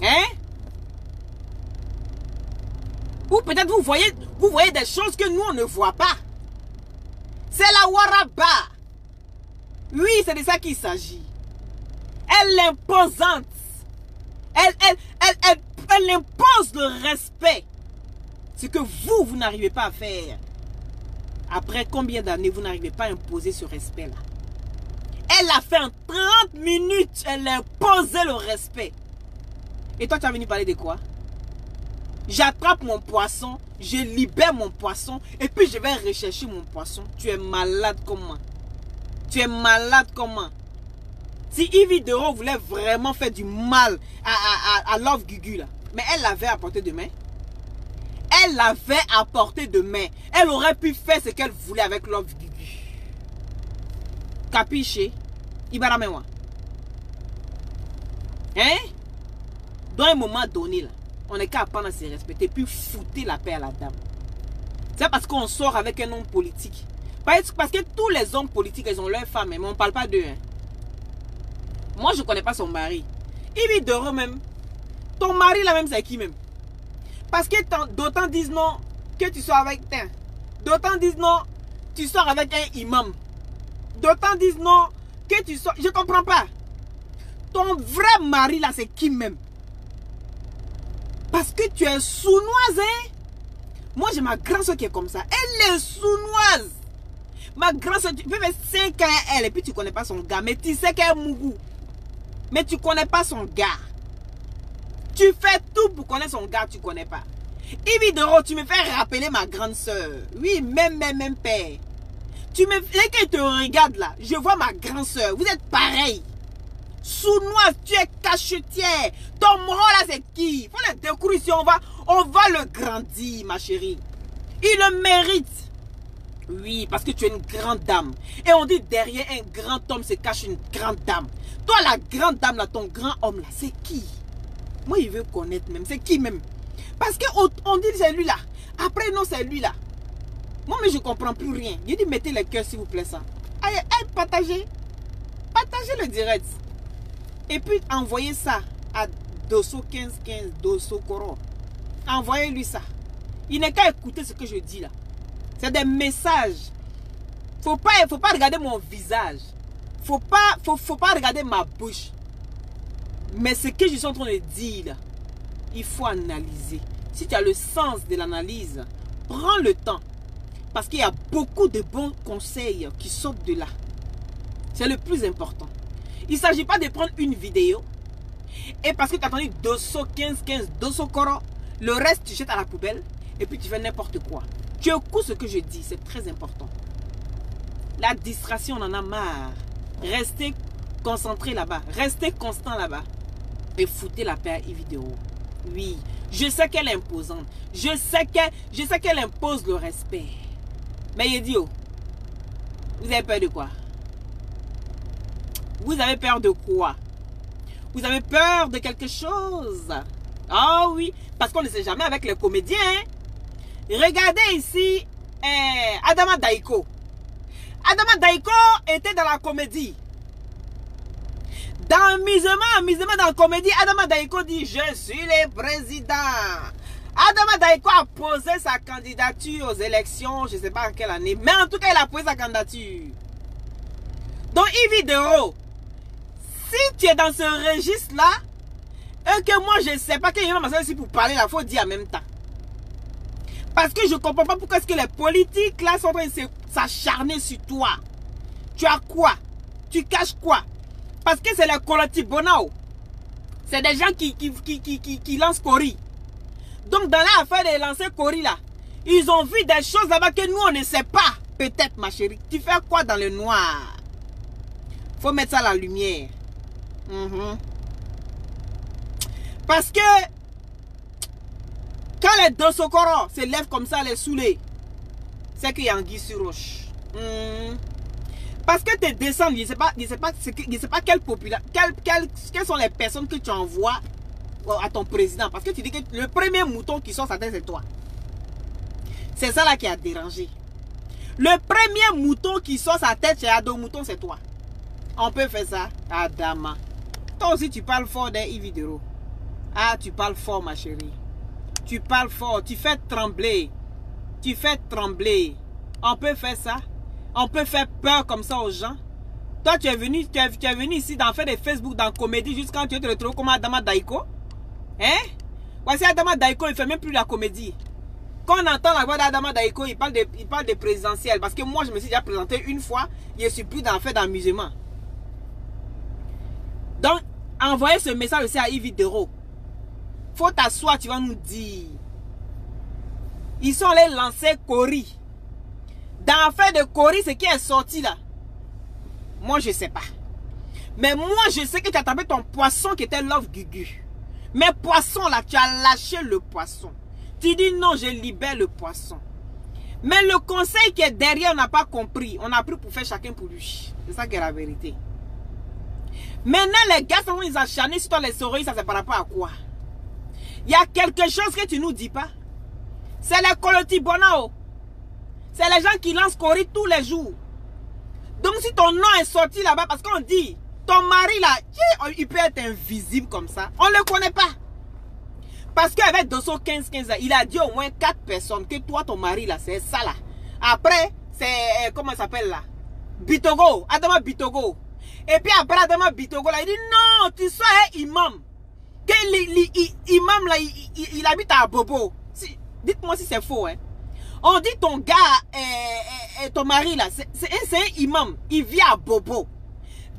Hein? Ou peut-être vous voyez des choses que nous on ne voit pas. C'est la Waraba. Oui, c'est de ça qu'il s'agit. Elle est imposante. Elle impose le respect. Ce que vous n'arrivez pas à faire. Après combien d'années vous n'arrivez pas à imposer ce respect-là? Elle a fait en 30 minutes, elle a imposé le respect. Et toi, tu as venu parler de quoi? J'attrape mon poisson, je libère mon poisson et puis je vais rechercher mon poisson. Tu es malade comment? Tu es malade comment? Si Yves Dero voulait vraiment faire du mal à Love Gugu là, mais elle l'avait à portée de main. Elle l'avait à portée de main. Elle aurait pu faire ce qu'elle voulait avec Love Gugu. Capiche? Ibarame-moi. Hein? Dans un moment donné là, on n'est qu'à apprendre à se respecter puis foutre la paix à la dame. C'est parce qu'on sort avec un homme politique. Parce que tous les hommes politiques, ils ont leur femme, mais on ne parle pas d'eux. Hein. Moi, je ne connais pas son mari. Yves Dero même. Ton mari là même, c'est qui même? Parce que d'autant disent non que tu sors avec un. D'autant disent non, tu sors avec un imam. D'autant disent non que tu sors. Je ne comprends pas. Ton vrai mari là, c'est qui même? Parce que tu es sournoise, hein? Moi, j'ai ma grande soeur qui est comme ça. Elle est sournoise. Ma grande soeur, tu peux mettre 5 ans à elle et puis tu ne connais pas son gars. Mais tu sais qu'elle est mougou. Mais tu ne connais pas son gars. Tu fais tout pour connaître son gars, tu ne connais pas. Yves Dero, tu me fais rappeler ma grande soeur. Oui, même père. Tu me fais que tu regardes là. Je vois ma grande soeur. Vous êtes pareil. Sournoise, tu es cachetière. Ton mort là, c'est qui? Il faut le découvrir ici. On va le grandir, ma chérie. Il le mérite. Oui, parce que tu es une grande dame. Et on dit derrière un grand homme se cache une grande dame. Toi, la grande dame là, ton grand homme là, c'est qui? Moi, il veut connaître même. C'est qui même? Parce qu'on dit c'est lui là. Après, non, c'est lui là. Moi, mais je ne comprends plus rien. Je dis mettez les cœurs s'il vous plaît ça. Allez, partagez. Partagez le direct. Et puis, envoyez ça à Dosso 1515, Dosso Koro. Envoyez-lui ça. Il n'est qu'à écouter ce que je dis là. C'est des messages. Faut pas regarder mon visage. Faut pas regarder ma bouche. Mais ce que je suis en train de dire là, il faut analyser. Si tu as le sens de l'analyse, prends le temps. Parce qu'il y a beaucoup de bons conseils qui sortent de là. C'est le plus important. Il ne s'agit pas de prendre une vidéo et parce que tu as entendu Dosso 1515, Dosso Koro, le reste tu jettes à la poubelle et puis tu fais n'importe quoi. Tu écoutes ce que je dis, c'est très important. La distraction, on en a marre. Restez concentrés là-bas, restez constant là-bas et foutez la paix à Yves Dero. Oui, je sais qu'elle est imposante, je sais qu'elle impose le respect. Mais Yedio, vous avez peur de quoi? Vous avez peur de quoi? Vous avez peur de quelque chose? Ah oui, parce qu'on ne sait jamais avec les comédiens. Hein? Regardez ici Adama Daiko. Adama Daiko était dans la comédie. Dans amusement dans la comédie, Adama Daiko dit « Je suis le président ». Adama Daiko a posé sa candidature aux élections, je ne sais pas en quelle année, mais en tout cas, il a posé sa candidature. Donc, Yves Dero, si tu es dans ce registre-là, et que moi, je ne sais pas qu'il y a une ici pour parler, il faut dire en même temps. Parce que je ne comprends pas pourquoi est-ce que les politiques là sont en train de s'acharner sur toi. Tu as quoi? Tu caches quoi? Parce que c'est les Koloti Bonao. C'est des gens qui lancent Kori. Donc dans l'affaire de lancer Kori là, ils ont vu des choses là-bas que nous on ne sait pas. Peut-être ma chérie. Tu fais quoi dans le noir? Faut mettre ça à la lumière. Parce que quand les deux Sokoro se lèvent comme ça, les saoulés, c'est qu'il y a anguille sur roche. Parce que tes descendants, je ne sais pas quelle population, quelles sont les personnes que tu envoies à ton président. Parce que tu dis que le premier mouton qui sort sa tête, c'est toi. C'est ça là qui a dérangé. Le premier mouton qui sort sa tête chez Ado Mouton, c'est toi. On peut faire ça, Adama. Toi aussi, tu parles fort d'un Yves Dero. Ah, tu parles fort, ma chérie. Tu parles fort, tu fais trembler. Tu fais trembler. On peut faire ça. On peut faire peur comme ça aux gens. Toi, tu es venu ici dans faire des Facebook, dans comédie, juste quand tu te retrouves comme Adama Daiko. Hein? Voici Adama Daiko, il ne fait même plus la comédie. Quand on entend la voix d'Adama Daiko, il parle de présidentiel. Parce que moi, je me suis déjà présenté une fois, je suis plus dans l'affaire d'amusement. Donc, envoyez ce message aussi à Yves Dero. Faut t'asseoir, tu vas nous dire. Ils sont allés lancer Cory. Dans l'affaire de Cory, ce qui est sorti là. Moi, je sais pas. Mais moi, je sais que tu as tapé ton poisson qui était Love Gugu. Mais poisson là, tu as lâché le poisson. Tu dis non, je libère le poisson. Mais le conseil qui est derrière, on n'a pas compris. On a pris pour faire chacun pour lui. C'est ça qui est la vérité. Maintenant, les gars sont acharnés sur toi, les souris, ça c'est par rapport à quoi? Il y a quelque chose que tu nous dis pas. C'est les Koloti Bonao. C'est les gens qui lancent Cory tous les jours. Donc si ton nom est sorti là-bas, parce qu'on dit, ton mari là, il peut être invisible comme ça. On ne le connaît pas. Parce qu'avec 215, il a dit au moins 4 personnes que toi, ton mari là, c'est ça là. Après, c'est, comment ça s'appelle là? Bitogo, Adama Bitogo. Et puis après Adama Bitogo là, il dit non, tu sois un imam. Que l'imam là, il habite à Bobo. Dites-moi si c'est faux, hein. On dit ton gars, ton mari là, c'est un imam. Il vit à Bobo.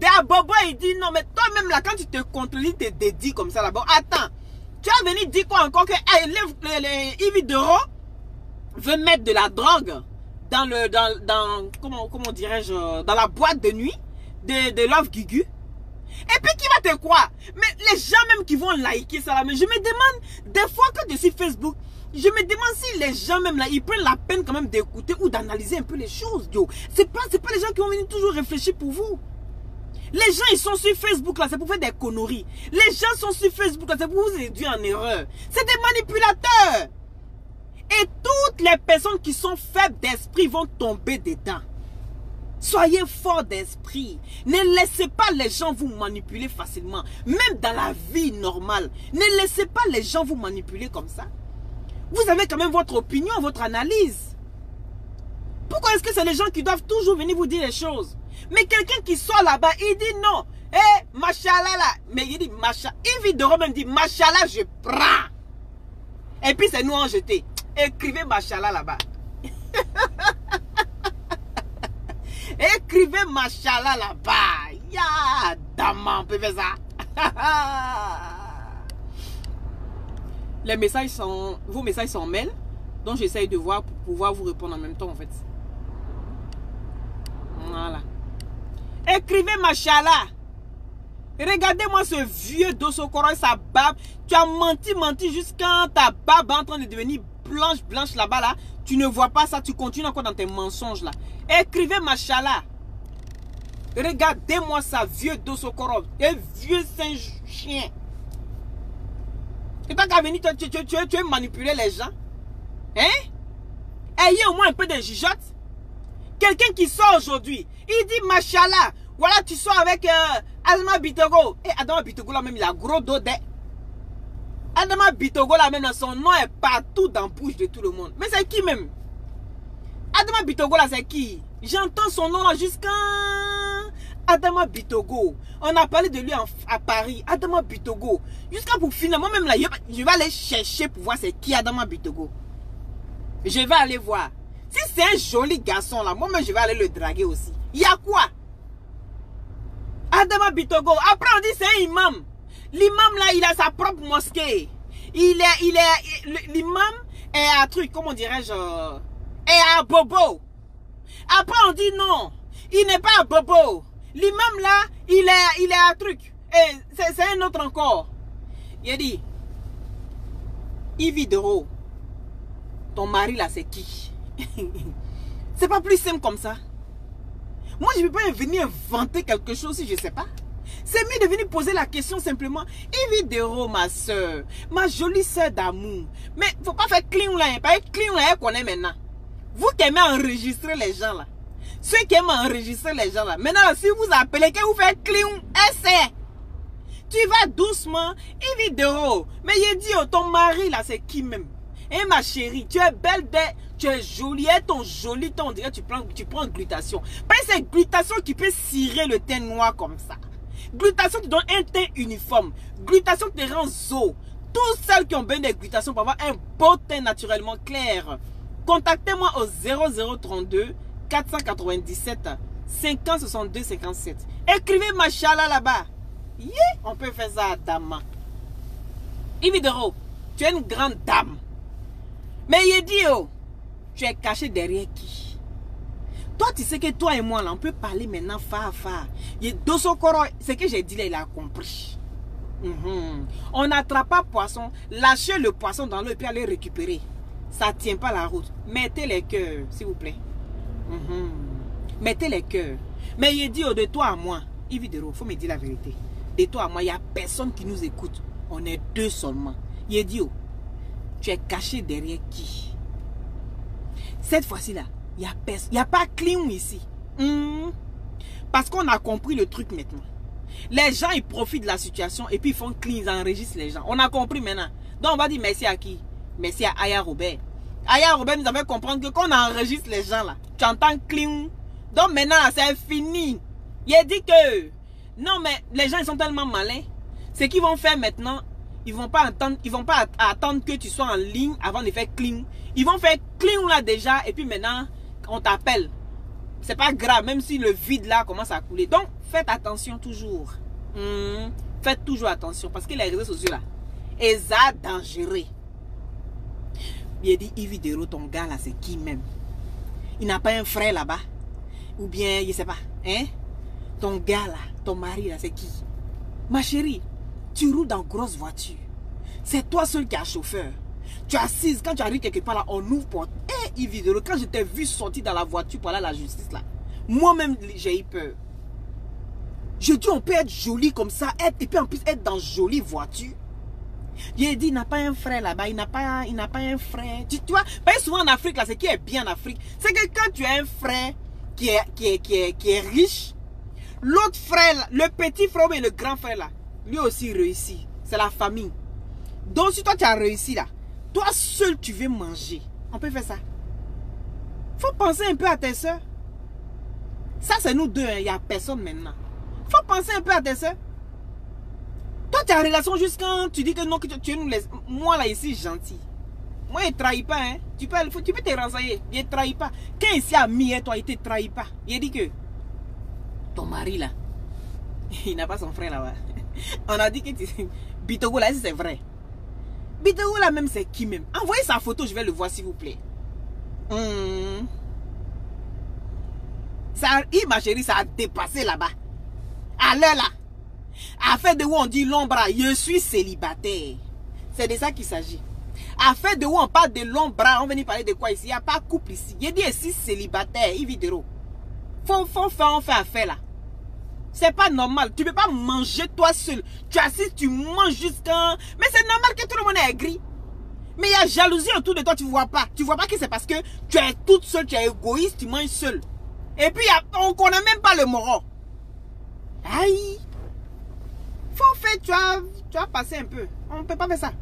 De à Bobo, il dit non, mais toi-même là, quand tu te contredis, tu te dédies comme ça là-bas. Attends, tu as venu dire quoi encore que Yves Dero veut mettre de la drogue dans comment dirais-je, dans la boîte de nuit de Love Gugu. Et puis qui va te croire? Mais les gens même qui vont liker ça là, mais je me demande, des fois quand je suis Facebook, je me demande si les gens même là, ils prennent la peine quand même d'écouter ou d'analyser un peu les choses, yo. C'est pas les gens qui vont venir toujours réfléchir pour vous. Les gens, ils sont sur Facebook là, c'est pour faire des conneries. Les gens sont sur Facebook là, c'est pour vous induire en erreur. C'est des manipulateurs. Et toutes les personnes qui sont faibles d'esprit vont tomber dedans. Soyez forts d'esprit. Ne laissez pas les gens vous manipuler facilement. Même dans la vie normale. Ne laissez pas les gens vous manipuler comme ça. Vous avez quand même votre opinion, votre analyse. Pourquoi est-ce que c'est les gens qui doivent toujours venir vous dire les choses? Mais quelqu'un qui sort là-bas, il dit non. Eh, machallah là. Mais il dit machallah. Yves Dero même dit machallah, je prends. Et puis c'est nous en jeté. Écrivez machallah là-bas. Écrivez machallah là-bas. Ya, daman, on peut faire ça. Les messages sont, vos messages sont mail, donc j'essaye de voir pour pouvoir vous répondre en même temps en fait. Voilà. Écrivez machallah. Regardez-moi ce vieux Dosokoro et sa barbe. Tu as menti jusqu'à ta barbe en train de devenir blanche là-bas là. Tu ne vois pas ça, tu continues encore dans tes mensonges là. Écrivez machallah. Regardez-moi ça, vieux Dosokoro. Et vieux Saint-Chien. Et toi qu'à venir, tu veux manipuler les gens. Hein? Ayez au moins un peu de jugeote. Quelqu'un qui sort aujourd'hui, il dit machallah. Voilà, tu sors avec Adama Bitogo. Et Adama Bitogo là même, il a gros dos. Adama Bitogo là même, son nom est partout dans la bouche de tout le monde. Mais c'est qui même? Adama Bitogo là, c'est qui? J'entends son nom là jusqu'à Adama Bitogo. On a parlé de lui à Paris. Adama Bitogo. Jusqu'à pour finir, moi-même là, je vais aller chercher pour voir c'est qui Adama Bitogo. Je vais aller voir. Si c'est un joli garçon là, moi-même je vais aller le draguer aussi. Il y a quoi? Adama Bitogo. Après on dit c'est un imam. L'imam là, il a sa propre mosquée. L'imam est à truc, comment dirais-je, est à Bobo. Après on dit non, il n'est pas à Bobo. L'imam là, il est à truc. Et c'est un autre encore. Il a dit, Yves Dero, ton mari là c'est qui? C'est pas plus simple comme ça. Moi je ne peux pas venir inventer quelque chose si je ne sais pas. C'est mieux de venir poser la question simplement. Yves Dero, ma soeur, ma jolie soeur d'amour. Mais il ne faut pas faire clean là. Pas clean là qu'on est maintenant. Vous qui aimez enregistrer les gens là. Ceux qui aiment enregistrer les gens là. Maintenant, si vous appelez, que vous faites clean, essai. Tu vas doucement. Yves Dero. Mais il dit, oh, ton mari là, c'est qui même? Eh ma chérie, tu es belle, tu es jolie, et ton joli ton, on dirait tu prends glutation. Parce que c'est glutation qui peut cirer le teint noir comme ça. Glutation te donne un teint uniforme. Glutation te rend zo. Toutes celles qui ont besoin de glutation pour avoir un beau teint naturellement clair, contactez-moi au 0032 497 50 62 57. Écrivez machallah là-bas. Yeah, on peut faire ça à Dama. Yves Dero, Tu es une grande dame. Mais il dit, oh, tu es caché derrière qui? Toi, tu sais que toi et moi, là, on peut parler maintenant fa. Dosokoro, ce que j'ai dit là, il a compris. On n'attrape pas poisson, lâchez le poisson dans l'eau et puis allez récupérer. Ça ne tient pas la route. Mettez les cœurs, s'il vous plaît. Mettez les cœurs. Mais il dit, oh, de toi à moi, Ividero, il faut me dire la vérité. De toi à moi, il n'y a personne qui nous écoute. On est deux seulement. Il dit, oh, tu es caché derrière qui? Cette fois-ci là, il n'y a pas clean ici. Parce qu'on a compris le truc maintenant. Les gens, ils profitent de la situation et puis ils font clean, ils enregistrent les gens. On a compris maintenant. Donc on va dire merci à qui? Merci à Aya Robert. Aya Robert nous avait compris que quand on enregistre les gens là, tu entends clean. Donc maintenant, c'est fini. Il a dit que non, mais les gens ils sont tellement malins. Ce qu'ils vont faire maintenant, ils vont pas attendre que tu sois en ligne avant de faire clean. Ils vont faire clean là déjà et puis maintenant on t'appelle. C'est pas grave, même si le vide là commence à couler. Donc faites attention toujours. Faites toujours attention parce que les réseaux sociaux là, ils sont dangereux. Il dit Ividero, ton gars là, c'est qui même? Il n'a pas un frère là-bas? Ou bien, je sais pas, hein? Ton gars là, ton mari là, c'est qui? Ma chérie, tu roules dans grosse voiture. C'est toi seul qui as chauffeur. Tu es assise, quand tu arrives quelque part là, on ouvre porte. Eh, Ividero, quand je t'ai vu sortir dans la voiture pour aller à la justice là, moi-même j'ai eu peur. Je dis, on peut être joli comme ça, et puis en plus être dans une jolie voiture. Il dit, il n'a pas un frère là-bas, il n'a pas un frère. Tu vois, parce que souvent en Afrique, là, ce qui est bien en Afrique, c'est que quand tu as un frère qui est riche, l'autre frère, là, le petit frère et le grand frère là, lui aussi réussit. C'est la famille. Donc si toi tu as réussi là, toi seul tu veux manger. On peut faire ça. Faut penser un peu à tes soeurs. Ça c'est nous deux, il n'y a personne maintenant. Faut penser un peu à tes soeurs. Toi, tu as relation juste quand tu dis que non, que tu nous laisses. Moi, là, ici, gentil. Moi, il ne trahit pas, hein. Tu peux te renseigner. Il ne trahit pas. Quand ici a mis, toi, il ne te trahit pas. Il dit que ton mari, là, il n'a pas son frère là-bas. On a dit que Bitogo, là, c'est vrai. Bitogo, là, même, c'est qui même? Envoyez sa photo, je vais le voir, s'il vous plaît. Ça, ma chérie, ça a dépassé là-bas. À l'heure, là. Afin de où on dit l'ombre, je suis célibataire. C'est de ça qu'il s'agit. Afin de où on parle de l'ombre, on va venir parler de quoi ici? Il n'y a pas de couple ici. Il dit ici célibataire, Ividero. On fait affaire là. C'est pas normal. Tu ne peux pas manger toi seul. Tu assis, tu manges jusqu'à... Mais c'est normal que tout le monde est gris. Mais il y a jalousie autour de toi, tu ne vois pas. Tu ne vois pas que c'est parce que tu es toute seule, tu es égoïste, tu manges seul. Et puis on ne connaît même pas le moron. Aïe. Faut faire, tu as passé un peu. On ne peut pas faire ça.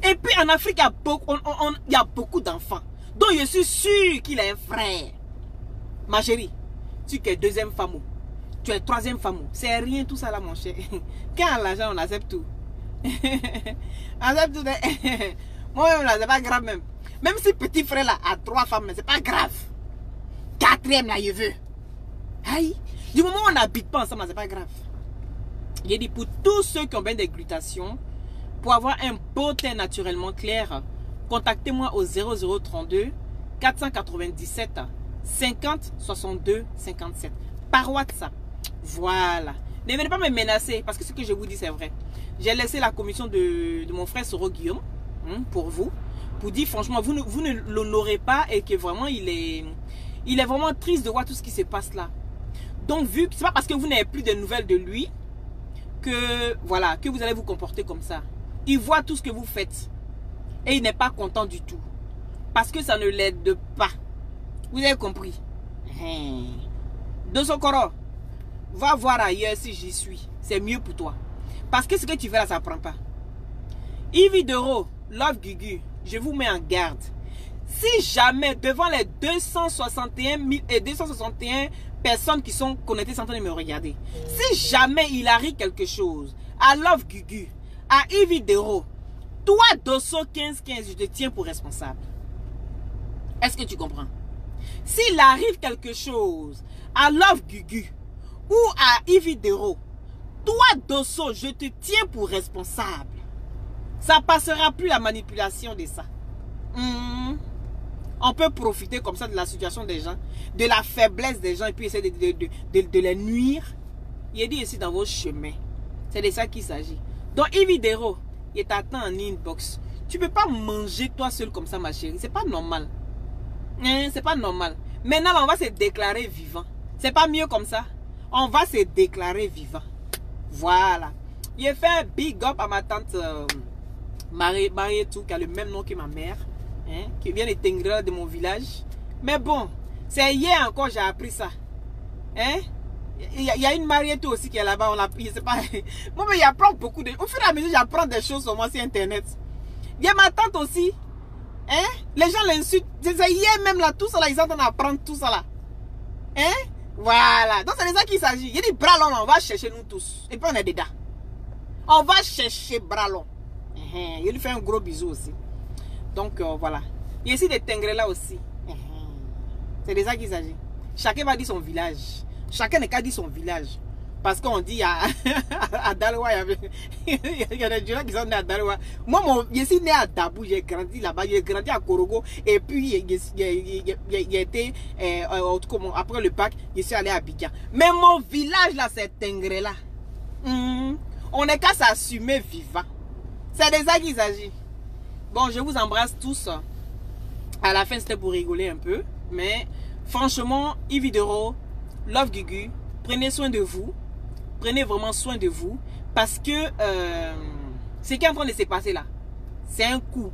Et puis en Afrique, il y a beaucoup d'enfants. Donc je suis sûr qu'il a un frère. Ma chérie, tu es deuxième femme. Tu es troisième femme. C'est rien tout ça là, mon cher. Quand on a l'argent, on accepte tout. On accepte tout. Moi-même là, c'est pas grave même. Même si petit frère là a 3 femmes, c'est pas grave. 4e là, il veut. Aïe. Du moment où on n'habite pas ensemble, c'est pas grave. Il dit pour tous ceux qui ont bien des glutations, pour avoir un beau teint naturellement clair, contactez-moi au 0032 497 50 62 57 par WhatsApp. Voilà. Ne venez pas me menacer parce que ce que je vous dis c'est vrai. J'ai laissé la commission de mon frère Soro Guillaume pour vous, pour dire franchement vous ne l'honorez pas et que vraiment il est vraiment triste de voir tout ce qui se passe là. Donc vu que c'est pas parce que vous n'avez plus de nouvelles de lui que voilà que vous allez vous comporter comme ça. Il voit tout ce que vous faites et il n'est pas content du tout parce que ça ne l'aide pas. Vous avez compris? Dosokoro, va voir ailleurs si j'y suis. C'est mieux pour toi. Parce que ce que tu fais là, ça ne prend pas. Ividero, Love Gugu, je vous mets en garde. Si jamais, devant les 261 personnes qui sont connectées sans train de me regarder, si jamais il arrive quelque chose à Love Gugu, à Ividero, toi, Dosso 1515, je te tiens pour responsable. Est-ce que tu comprends? S'il arrive quelque chose à Love Gugu ou à Ividero, toi, Dosso, je te tiens pour responsable. Ça passera plus la manipulation de ça. On peut profiter comme ça de la situation des gens, de la faiblesse des gens et puis essayer de les nuire. Il est dit ici dans vos chemins. C'est de ça qu'il s'agit. Donc, Ividero, il t'attend en inbox. Tu ne peux pas manger toi seul comme ça, ma chérie. C'est pas normal. C'est pas normal. Maintenant, là, on va se déclarer vivant. C'est pas mieux comme ça. On va se déclarer vivant. Voilà. Il fait un big up à ma tante Marietou, qui a le même nom que ma mère. Qui vient de Tengrela, de mon village. Mais bon, c'est hier encore j'ai appris ça. Il y a une Marietou aussi qui est là-bas. Je sais pas. Moi, mais j'apprends beaucoup de... Au fur et à mesure, j'apprends des choses sur moi sur Internet. Il y a ma tante aussi. Les gens l'insultent. C'est hier même là, tout ça là, ils sont en train d'apprendre tout ça là. Voilà. Donc c'est de ça qu'il s'agit. Il y a des bras longs, on va chercher nous tous. Et puis on est dedans. On va chercher bras longs. Il lui fait un gros bisou aussi. Donc voilà. Il y a ici des Tengrela aussi. C'est de ça qu'il s'agit. Chacun va dire son village. Chacun n'a qu'à dire son village. Parce qu'on dit à Daloa, il y a des gens qui sont nés à Daloa. Moi, je suis né à Dabou, j'ai grandi là-bas, j'ai grandi à Korogo. Et puis, il été, après le bac, je suis allé à Abidjan. Mais mon village là, c'est Tengrela. On n'est qu'à s'assumer vivant. C'est de ça qu'il s'agit. Bon, je vous embrasse tous. À la fin, c'était pour rigoler un peu. Mais franchement, Ividero, Love Gugu, prenez soin de vous. Prenez vraiment soin de vous. Parce que ce qui est en train de se passer là, c'est un coup.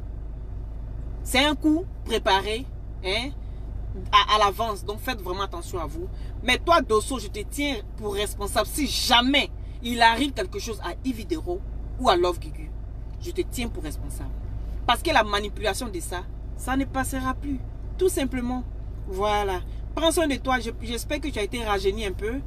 C'est un coup préparé à l'avance. Donc faites vraiment attention à vous. Mais toi, Dosso, je te tiens pour responsable. Si jamais il arrive quelque chose à Ividero ou à Love Gugu, je te tiens pour responsable. Parce que la manipulation de ça, ça ne passera plus. Tout simplement. Voilà. Prends soin de toi. J'espère que tu as été rajeuni un peu.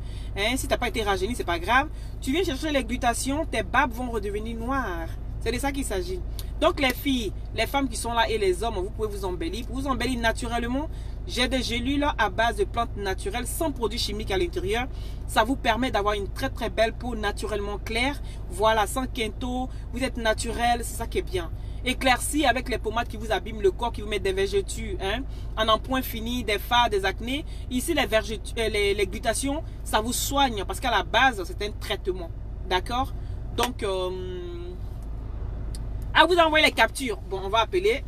Si tu n'as pas été rajeuni, c'est pas grave. Tu viens chercher les glutations, tes barbes vont redevenir noires. C'est de ça qu'il s'agit. Donc les filles, les femmes qui sont là et les hommes, vous pouvez vous embellir. Pour vous embellir naturellement, j'ai des gélules à base de plantes naturelles sans produits chimiques à l'intérieur. Ça vous permet d'avoir une très très belle peau naturellement claire. Voilà, sans quinto, vous êtes naturel, c'est ça qui est bien. Éclairci avec les pommades qui vous abîment le corps, qui vous mettent des vergetures, en empoint fini, des fards, des acnés. Ici, les glutations, ça vous soigne parce qu'à la base, c'est un traitement. D'accord? Donc, à vous envoyer les captures. Bon, on va appeler.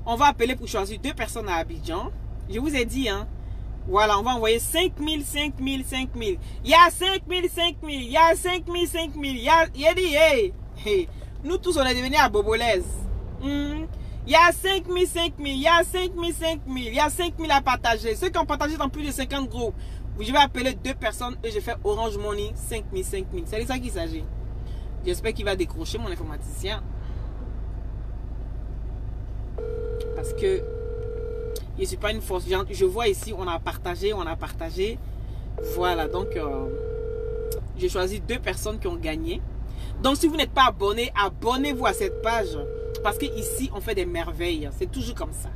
On va appeler pour choisir 2 personnes à Abidjan. Je vous ai dit, voilà, on va envoyer 5000, 5000, 5000. Il y a 5000, 5000. Il y a 5000, 5000. Il y a dit, hey. Nous tous, on est devenus à Bobolaise. Il y a 5000, 5000. Il y a 5000, 5000. Il y a 5000 à partager. Ceux qui ont partagé dans plus de 50 groupes. Je vais appeler 2 personnes et je fais Orange Money 5000, 5000. C'est de ça qu'il s'agit. J'espère qu'il va décrocher mon informaticien. Parce que je ne suis pas une force. Je vois ici, on a partagé. Voilà, donc j'ai choisi 2 personnes qui ont gagné. Donc si vous n'êtes pas abonné, abonnez-vous à cette page. Parce que ici, on fait des merveilles. C'est toujours comme ça.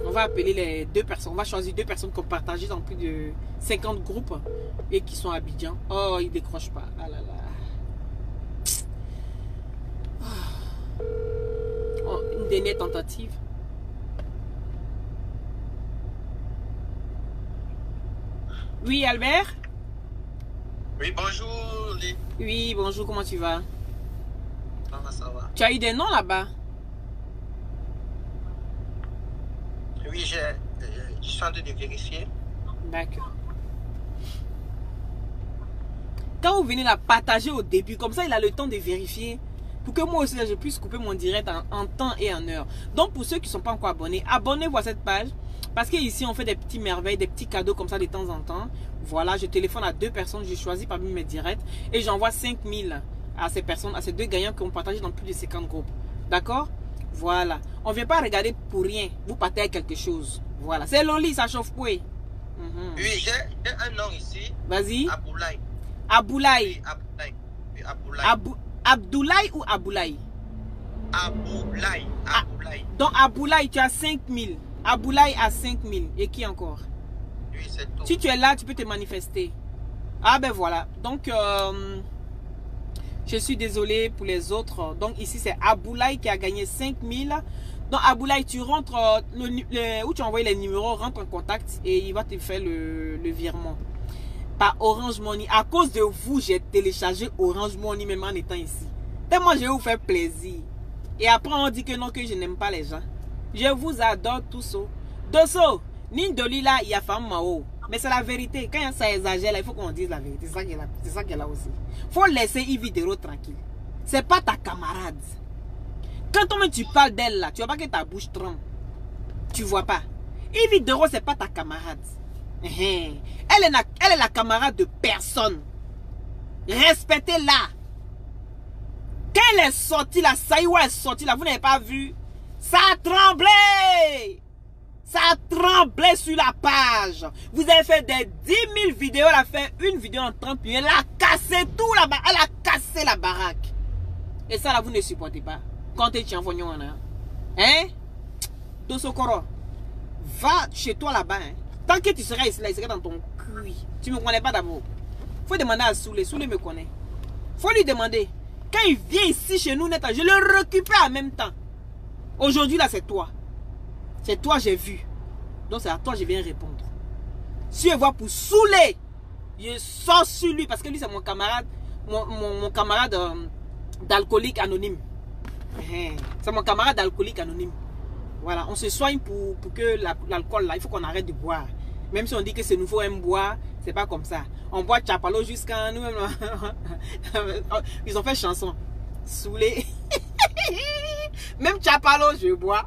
On va appeler les 2 personnes. On va choisir 2 personnes qui ont partagé dans plus de 50 groupes et qui sont à Abidjan. Oh, ils ne décrochent pas. Ah là là. Oh, une dernière tentative. Oui, Albert? Oui, bonjour. Oui, bonjour, comment tu vas? Ça va. Tu as eu des noms là-bas? Oui, je suis en train de vérifier. D'accord. Quand vous venez la partager au début, comme ça il a le temps de vérifier. Pour que moi aussi je puisse couper mon direct en temps et en heure. Donc pour ceux qui ne sont pas encore abonnés, abonnez-vous à cette page. Parce qu'ici on fait des petits merveilles, des petits cadeaux comme ça de temps en temps. Voilà, je téléphone à 2 personnes, je choisis parmi mes directs. Et j'envoie 5000 à ces personnes, à ces 2 gagnants qui ont partagé dans plus de 50 groupes. D'accord? Voilà. On ne vient pas regarder pour rien. Vous partagez quelque chose. Voilà. C'est Loli, ça chauffe quoi? Oui, j'ai un nom ici. Vas-y. Aboulaye. Aboulaye. Oui, Aboulaye. Oui, Aboulaye. Abdoulaye ou Aboulaye? Aboulaye. Aboulaye. Donc Aboulaye, tu as 5000. Aboulaye a 5000. Et qui encore? Oui, c'est tout. Si tu es là, tu peux te manifester. Ah ben voilà. Donc, Je suis désolée pour les autres. Donc ici, c'est Aboulaye qui a gagné 5000. Donc Aboulaye, tu rentres où tu as envoyé les numéros, rentre en contact et il va te faire le virement. Par Orange Money. À cause de vous, j'ai téléchargé Orange Money même en étant ici. Tellement je vais vous faire plaisir. Et après, on dit que non, que je n'aime pas les gens. Je vous adore tous. Dosso, Nindoli là, il y a femme Mao. Mais c'est la vérité. Quand ça exagère, là, il faut qu'on dise la vérité. C'est ça qu'elle a aussi. Il faut laisser Yvidero tranquille. C'est pas ta camarade. Quand tu parles d'elle là, tu vois pas que ta bouche tremble. Tu vois pas. Yvidero, c'est pas ta camarade. Elle est la camarade de personne. Respectez-la. Quand elle est sortie là, Saïwa est sortie là, vous n'avez pas vu? Ça a tremblé. Ça a tremblé sur la page. Vous avez fait des 10 000 vidéos. Elle a fait une vidéo en 30 minutes. Elle a cassé tout là-bas. Elle a cassé la baraque. Et ça là, vous ne supportez pas. Quand tu es en hein? Dosokoro, va chez toi là-bas. Hein? Tant que tu seras ici, là, il serait dans ton cul. Tu ne me connais pas d'abord. Faut demander à Soulé. Soulé me connaît. Faut lui demander. Quand il vient ici chez nous, net, je le récupère en même temps. Aujourd'hui, là, c'est toi. C'est toi, j'ai vu. Donc, c'est à toi, je viens répondre. Si je vois pour Soulé, je sors sur lui parce que lui, c'est mon camarade. Mon camarade d'alcoolique anonyme. C'est mon camarade d'alcoolique anonyme. Voilà, on se soigne pour que l'alcool, là, il faut qu'on arrête de boire. Même si on dit que c'est nouveau, on boit, c'est pas comme ça. On boit Chapalo jusqu'à nous-mêmes. Ils ont fait chanson. Soulé. Même Chapalo, je bois.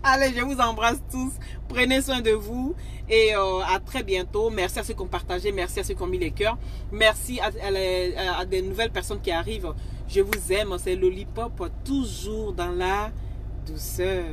Allez, je vous embrasse tous. Prenez soin de vous. Et à très bientôt. Merci à ceux qui ont partagé. Merci à ceux qui ont mis les cœurs. Merci à des nouvelles personnes qui arrivent. Je vous aime. C'est Lollipop. Toujours dans la douceur.